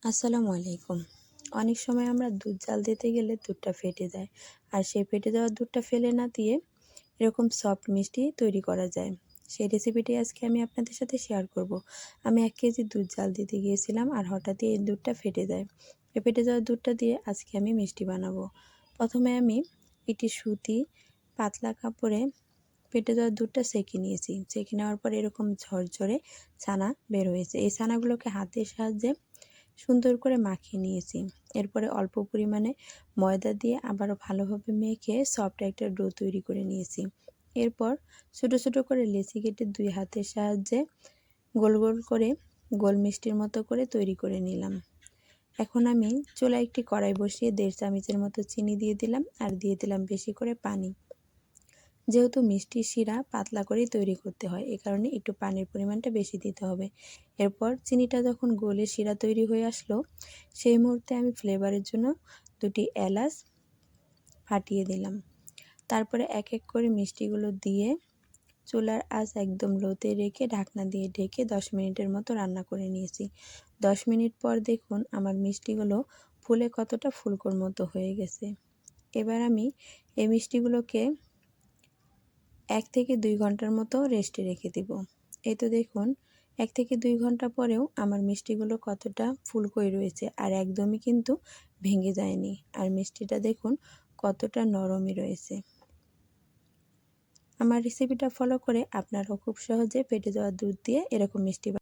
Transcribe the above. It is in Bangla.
আসসালামু আলাইকুম। অনেক সময় আমরা দুধ জাল দিতে গেলে দুধটা ফেটে যায়। আর সেই ফেটে যাওয়া দুধটা ফেলে না দিয়ে এরকম সফট মিষ্টি তৈরি করা যায়। সেই রেসিপিটি আজকে আমি আপনাদের সাথে শেয়ার করব। আমি ১ কেজি দুধ জাল দিতে গিয়েছিলাম আর হঠাৎই এই দুধটা ফেটে যায়। এই ফেটে যাওয়া দুধটা দিয়ে আজকে আমি মিষ্টি বানাবো। প্রথমে আমি একটি সুতি পাতলা কাপড়ে ফেটে যাওয়া দুধটা ছেঁকে নিয়েছি। ছেঁকে নেওয়ার পর এরকম ঝরঝরে ছানা বের হয়েছে। এই ছানাগুলোকে হাতের সাহায্যে সুন্দর করে মাখিয়ে নিয়েছি। এরপরে অল্প পরিমাণে ময়দা দিয়ে আবারও ভালোভাবে মেখে সফট একটা ডো তৈরি করে নিয়েছি। এরপর ছোট ছোট করে লেচি কেটে ২ হাতের সাহায্যে গোল গোল করে গোল মিষ্টির মতো করে তৈরি করে নিলাম। এখন আমি চুলায় একটি কড়াই বসিয়ে ১.৫ চামচের মতো চিনি দিয়ে দিলাম আর দিয়ে দিলাম বেশি করে পানি। যেহেতু মিষ্টির শিরা পাতলা করেই তৈরি করতে হয়, এ কারণে একটু পানির পরিমাণটা বেশি দিতে হবে। এরপর চিনিটা যখন গলে শিরা তৈরি হয়ে আসলো, সেই মুহূর্তে আমি ফ্লেভারের জন্য ২টি এলাচ ফাটিয়ে দিলাম। তারপরে এক এক করে মিষ্টিগুলো দিয়ে চুলার আঁচ একদম লোতে রেখে ঢাকনা দিয়ে ঢেকে ১০ মিনিটের মতো রান্না করে নিয়েছি। ১০ মিনিট পর দেখুন আমার মিষ্টিগুলো ফুলে কতটা ফুলকোর মতো হয়ে গেছে। এবার আমি এই মিষ্টিগুলোকে ১ থেকে ২ ঘন্টার মতো রেস্টে রেখে দিব। এই তো দেখুন ১ থেকে ২ ঘন্টা পরেও আমার মিষ্টিগুলো কতটা ফুলকোই রয়েছে আর একদমই কিন্তু ভেঙে যায়নি। আর মিষ্টিটা দেখুন কতটা নরমই রয়েছে। আমার রেসিপিটা ফলো করে আপনারাও খুব সহজে ফেটে যাওয়া দুধ দিয়ে এরকম মিষ্টি